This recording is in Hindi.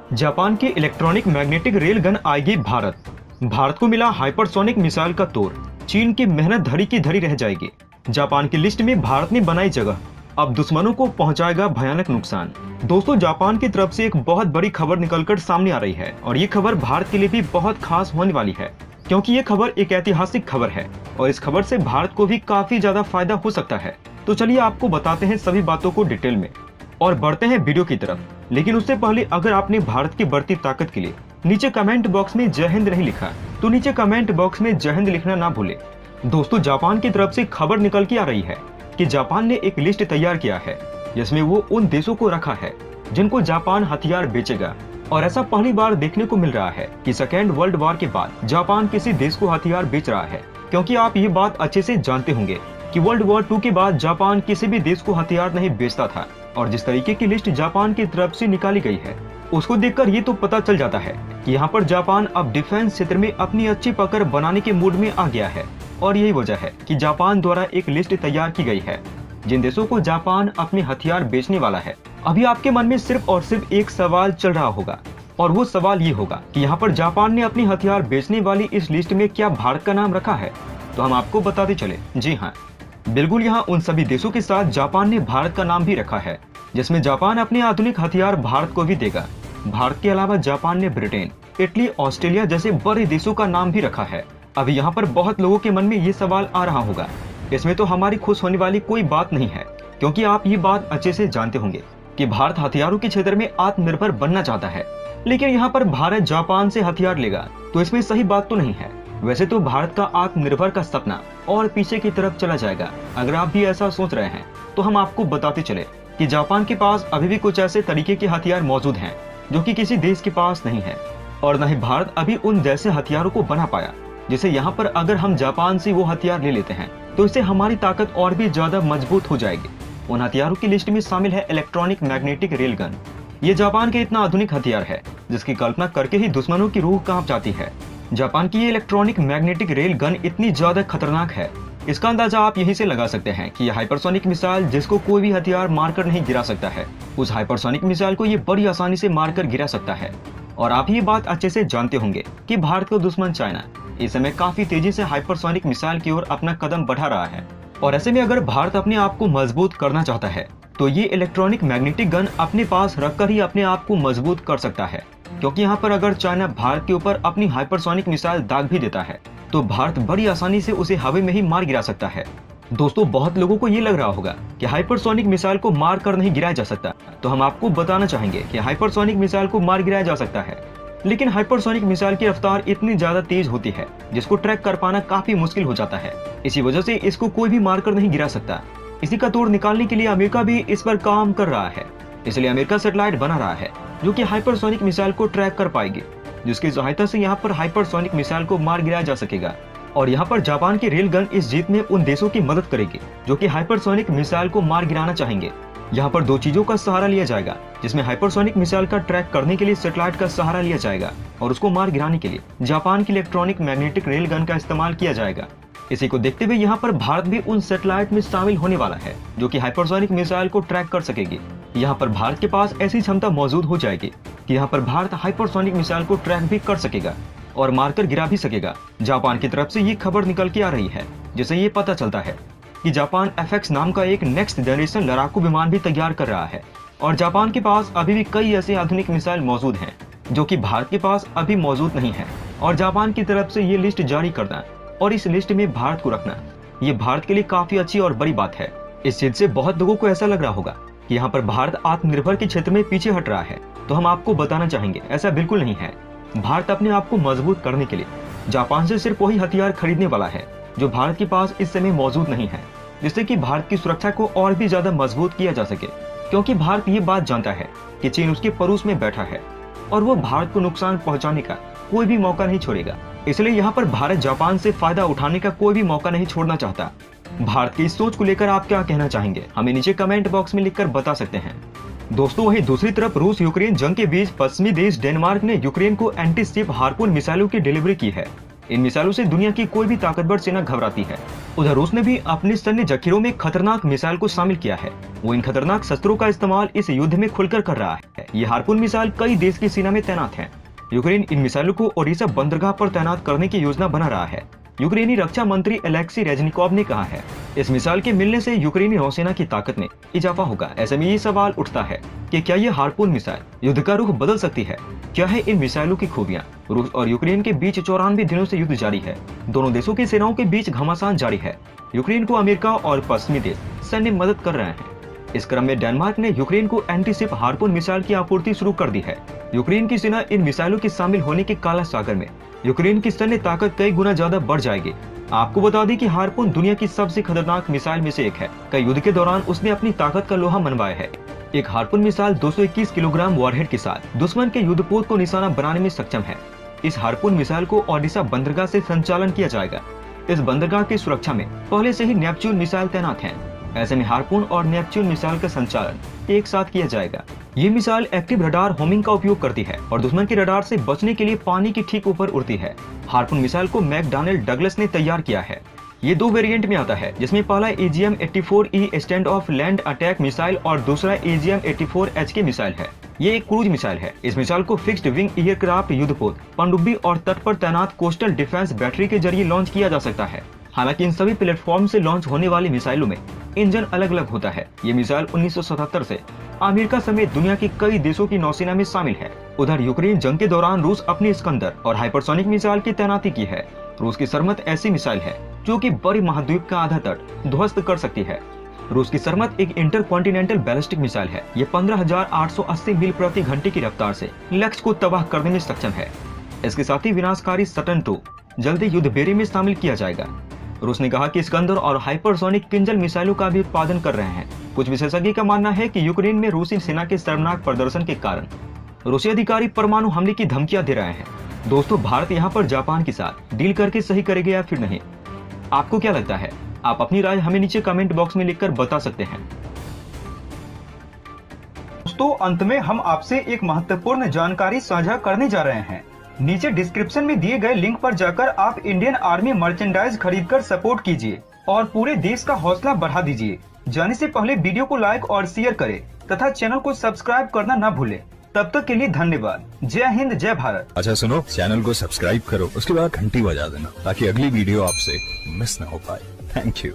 जापान की इलेक्ट्रॉनिक मैग्नेटिक रेल गन आएगी भारत को मिला हाइपरसोनिक मिसाइल का तोड़। चीन की मेहनत धरी की धरी रह जाएगी। जापान की लिस्ट में भारत ने बनाई जगह। अब दुश्मनों को पहुंचाएगा भयानक नुकसान। दोस्तों, जापान की तरफ से एक बहुत बड़ी खबर निकलकर सामने आ रही है और ये खबर भारत के लिए भी बहुत खास होने वाली है, क्योंकि ये खबर एक ऐतिहासिक खबर है और इस खबर से भारत को भी काफी ज्यादा फायदा हो सकता है। तो चलिए आपको बताते हैं सभी बातों को डिटेल में और बढ़ते हैं वीडियो की तरफ। लेकिन उससे पहले अगर आपने भारत की बढ़ती ताकत के लिए नीचे कमेंट बॉक्स में जय हिंद नहीं लिखा तो नीचे कमेंट बॉक्स में जय हिंद लिखना ना भूले। दोस्तों, जापान की तरफ से खबर निकल के आ रही है कि जापान ने एक लिस्ट तैयार किया है जिसमें वो उन देशों को रखा है जिनको जापान हथियार बेचेगा। और ऐसा पहली बार देखने को मिल रहा है कि सेकेंड वर्ल्ड वॉर के बाद जापान किसी देश को हथियार बेच रहा है, क्योंकि आप ये बात अच्छे से जानते होंगे कि वर्ल्ड वॉर 2 के बाद जापान किसी भी देश को हथियार नहीं बेचता था। और जिस तरीके की लिस्ट जापान की तरफ से निकाली गई है उसको देखकर ये तो पता चल जाता है कि यहाँ पर जापान अब डिफेंस क्षेत्र में अपनी अच्छी पकड़ बनाने के मूड में आ गया है। और यही वजह है कि जापान द्वारा एक लिस्ट तैयार की गई है जिन देशों को जापान अपने हथियार बेचने वाला है। अभी आपके मन में सिर्फ और सिर्फ एक सवाल चल रहा होगा और वो सवाल ये होगा कि यहाँ पर जापान ने अपनी हथियार बेचने वाली इस लिस्ट में क्या भारत का नाम रखा है। तो हम आपको बताते चले, जी हाँ, बिल्कुल यहाँ उन सभी देशों के साथ जापान ने भारत का नाम भी रखा है, जिसमें जापान अपने आधुनिक हथियार भारत को भी देगा। भारत के अलावा जापान ने ब्रिटेन, इटली, ऑस्ट्रेलिया जैसे बड़े देशों का नाम भी रखा है। अभी यहाँ पर बहुत लोगों के मन में ये सवाल आ रहा होगा, इसमें तो हमारी खुश होने वाली कोई बात नहीं है, क्योंकि आप ये बात अच्छे से जानते होंगे कि भारत हथियारों के क्षेत्र में आत्मनिर्भर बनना चाहता है। लेकिन यहाँ पर भारत जापान से हथियार लेगा तो इसमें सही बात तो नहीं है। वैसे तो भारत का आत्मनिर्भर का सपना और पीछे की तरफ चला जाएगा। अगर आप भी ऐसा सोच रहे हैं तो हम आपको बताते चले कि जापान के पास अभी भी कुछ ऐसे तरीके के हथियार मौजूद हैं जो कि किसी देश के पास नहीं है, और न ही भारत अभी उन जैसे हथियारों को बना पाया जिसे यहाँ पर अगर हम जापान से वो हथियार ले लेते हैं तो इससे हमारी ताकत और भी ज्यादा मजबूत हो जाएगी। उन हथियारों की लिस्ट में शामिल है इलेक्ट्रॉनिक मैग्नेटिक रेल गन। ये जापान के इतना आधुनिक हथियार है जिसकी कल्पना करके ही दुश्मनों की रूह कांप जाती है। जापान की ये इलेक्ट्रॉनिक मैग्नेटिक रेल गन इतनी ज्यादा खतरनाक है, इसका अंदाजा आप यहीं से लगा सकते हैं कि यह हाइपरसोनिक मिसाइल जिसको कोई भी हथियार मारकर नहीं गिरा सकता है, उस हाइपरसोनिक मिसाइल को ये बड़ी आसानी से मारकर गिरा सकता है। और आप ये बात अच्छे से जानते होंगे कि भारत का दुश्मन चाइना इस समय काफी तेजी से हाइपरसोनिक मिसाइल की ओर अपना कदम बढ़ा रहा है। और ऐसे में अगर भारत अपने आप को मजबूत करना चाहता है तो ये इलेक्ट्रॉनिक मैग्नेटिक गन अपने पास रखकर ही अपने आप को मजबूत कर सकता है, क्योंकि यहाँ पर अगर चाइना भारत के ऊपर अपनी हाइपरसोनिक मिसाइल दाग भी देता है तो भारत बड़ी आसानी से उसे हवा में ही मार गिरा सकता है। दोस्तों, बहुत लोगों को ये लग रहा होगा कि हाइपरसोनिक मिसाइल को मार कर नहीं गिराया जा सकता, तो हम आपको बताना चाहेंगे कि हाइपरसोनिक मिसाइल को मार गिराया जा सकता है, लेकिन हाइपरसोनिक मिसाइल की रफ्तार इतनी ज्यादा तेज होती है जिसको ट्रैक कर पाना काफी मुश्किल हो जाता है। इसी वजह से इसको कोई भी मारकर नहीं गिरा सकता। इसी का तोड़ निकालने के लिए अमेरिका भी इस पर काम कर रहा है। इसलिए अमेरिका सैटेलाइट बना रहा है जो कि हाइपरसोनिक मिसाइल को ट्रैक कर पाएगी, जिसकी सहायता से यहाँ पर हाइपरसोनिक मिसाइल को मार गिराया जा सकेगा। और यहाँ पर जापान की रेल गन इस जीत में उन देशों की मदद करेगी जो कि हाइपरसोनिक मिसाइल को मार गिराना चाहेंगे। यहाँ पर 2 चीजों का सहारा लिया जाएगा, जिसमें हाइपरसोनिक मिसाइल का ट्रैक करने के लिए सैटेलाइट का सहारा लिया जाएगा और उसको मार गिराने के लिए जापान की इलेक्ट्रॉनिक मैग्नेटिक रेल गन का इस्तेमाल किया जाएगा। इसी को देखते हुए यहाँ पर भारत भी उन सैटेलाइट में शामिल होने वाला है जो कि हाइपरसोनिक मिसाइल को ट्रैक कर सकेगी। यहाँ पर भारत के पास ऐसी क्षमता मौजूद हो जाएगी कि यहाँ पर भारत हाइपरसोनिक मिसाइल को ट्रैक भी कर सकेगा और मारकर गिरा भी सकेगा। जापान की तरफ से ये खबर निकल के आ रही है जिससे ये पता चलता है कि जापान FX नाम का एक नेक्स्ट जनरेशन लड़ाकू विमान भी तैयार कर रहा है। और जापान के पास अभी भी कई ऐसे आधुनिक मिसाइल मौजूद हैं जो कि भारत के पास अभी मौजूद नहीं है। और जापान की तरफ से ये लिस्ट जारी करना और इस लिस्ट में भारत को रखना, ये भारत के लिए काफी अच्छी और बड़ी बात है। इस चीज से बहुत लोगों को ऐसा लग रहा होगा कि यहाँ पर भारत आत्मनिर्भर के क्षेत्र में पीछे हट रहा है, तो हम आपको बताना चाहेंगे ऐसा बिल्कुल नहीं है। भारत अपने आप को मजबूत करने के लिए जापान से सिर्फ वही हथियार खरीदने वाला है जो भारत के पास इस समय मौजूद नहीं है, जिससे कि भारत की सुरक्षा को और भी ज्यादा मजबूत किया जा सके। क्योंकि भारत ये बात जानता है कि चीन उसके पड़ोस में बैठा है और वो भारत को नुकसान पहुंचाने का कोई भी मौका नहीं छोड़ेगा। इसलिए यहाँ पर भारत जापान से फायदा उठाने का कोई भी मौका नहीं छोड़ना चाहता। भारत की इस सोच को लेकर आप क्या कहना चाहेंगे, हमें नीचे कमेंट बॉक्स में लिखकर बता सकते हैं। दोस्तों, वहीं दूसरी तरफ रूस यूक्रेन जंग के बीच पश्चिमी देश डेनमार्क ने यूक्रेन को एंटी शिप हार्पून मिसाइलों की डिलीवरी की है। इन मिसाइलों से दुनिया की कोई भी ताकतवर सेना घबराती है। उधर रूस ने भी अपने सैन्य जखीरों में खतरनाक मिसाइल को शामिल किया है। वो इन खतरनाक शस्त्रों का इस्तेमाल इस युद्ध में खुलकर कर रहा है। ये हार्पून मिसाइल कई देश की सेना में तैनात है। यूक्रेन इन मिसाइलों को ओडिशा बंदरगाह पर तैनात करने की योजना बना रहा है। यूक्रेनी रक्षा मंत्री एलेक्सी रेजनिकोव ने कहा है, इस मिसाइल के मिलने से यूक्रेनी नौसेना की ताकत में इजाफा होगा। ऐसे में ये सवाल उठता है कि क्या ये हार्पून मिसाइल युद्ध का रुख बदल सकती है? क्या है इन मिसाइलों की खूबियां? रूस और यूक्रेन के बीच 94 दिनों से युद्ध जारी है। दोनों देशों की सेनाओं के बीच घमासान जारी है। यूक्रेन को अमेरिका और पश्चिमी देश सैन्य मदद कर रहे हैं। इस क्रम में डेनमार्क ने यूक्रेन को एंटीशिप हार्पून मिसाइल की आपूर्ति शुरू कर दी है। यूक्रेन की सेना इन मिसाइलों के शामिल होने के काला सागर में यूक्रेन की सैन्य ताकत कई गुना ज्यादा बढ़ जाएगी। आपको बता दें कि हार्पून दुनिया की सबसे खतरनाक मिसाइल में से एक है। कई युद्ध के दौरान उसने अपनी ताकत का लोहा मनवाया है। एक हार्पून मिसाइल 221 किलोग्राम वॉरहेड के साथ दुश्मन के युद्धपोत को निशाना बनाने में सक्षम है। इस हार्पून मिसाइल को ओडिशा बंदरगाह से संचालन किया जाएगा। इस बंदरगाह की सुरक्षा में पहले से ही नेपच्यून मिसाइल तैनात है। ऐसे में हार्पून और नेपच्यून मिसाइल का संचालन एक साथ किया जाएगा। ये मिसाइल एक्टिव रडार होमिंग का उपयोग करती है और दुश्मन के रडार से बचने के लिए पानी के ठीक ऊपर उड़ती है। हार्पून मिसाइल को मैकडॉनल्ड डगलस ने तैयार किया है। ये दो वेरिएंट में आता है, जिसमें पहला AGM-84E stand of land attack missile और दूसरा AGM-84HK मिसाइल है। ये एक क्रूज मिसाइल है। इस मिसाइल को फिक्स्ड विंग एयरक्राफ्ट युद्धपोत, पनडुब्बी और तट पर तैनात कोस्टल डिफेंस बैटरी के जरिए लॉन्च किया जा सकता है। हालांकि इन सभी प्लेटफॉर्म से लॉन्च होने वाली मिसाइलों में इंजन अलग अलग होता है। ये मिसाइल 1977 से अमेरिका समेत दुनिया के कई देशों की नौसेना में शामिल है। उधर यूक्रेन जंग के दौरान रूस अपनी स्कंदर और हाइपरसोनिक मिसाइल की तैनाती की है। रूस की सरमत ऐसी मिसाइल है जो कि बड़ी महाद्वीप का आधा तट ध्वस्त कर सकती है। रूस की सरमत एक इंटरकॉन्टिनेंटल बैलिस्टिक मिसाइल है। ये 15,880 मील प्रति घंटे की रफ्तार से लक्ष्य को तबाह करने में सक्षम है। इसके साथ ही विनाशकारी सटन 2 जल्दी युद्ध बेड़े में शामिल किया जाएगा। रूस ने कहा कि स्कंदर और हाइपरसोनिक किंजल मिसाइलों का भी उत्पादन कर रहे हैं। कुछ विशेषज्ञों का मानना है कि यूक्रेन में रूसी सेना के शर्मनाक प्रदर्शन के कारण रूसी अधिकारी परमाणु हमले की धमकियां दे रहे हैं। दोस्तों, भारत यहां पर जापान के साथ डील करके सही करेगा या फिर नहीं? आपको क्या लगता है? आप अपनी राय हमें नीचे कमेंट बॉक्स में लिखकर बता सकते हैं। दोस्तों, अंत में हम आपसे एक महत्वपूर्ण जानकारी साझा करने जा रहे हैं। नीचे डिस्क्रिप्शन में दिए गए लिंक पर जाकर आप इंडियन आर्मी मर्चेंडाइज खरीदकर सपोर्ट कीजिए और पूरे देश का हौसला बढ़ा दीजिए। जाने से पहले वीडियो को लाइक और शेयर करें तथा चैनल को सब्सक्राइब करना न भूलें। तब तक के लिए धन्यवाद। जय हिंद, जय भारत। अच्छा सुनो, चैनल को सब्सक्राइब करो, उसके बाद घंटी बजा देना ताकि अगली वीडियो आपसे मिस ना हो पाए। Thank you.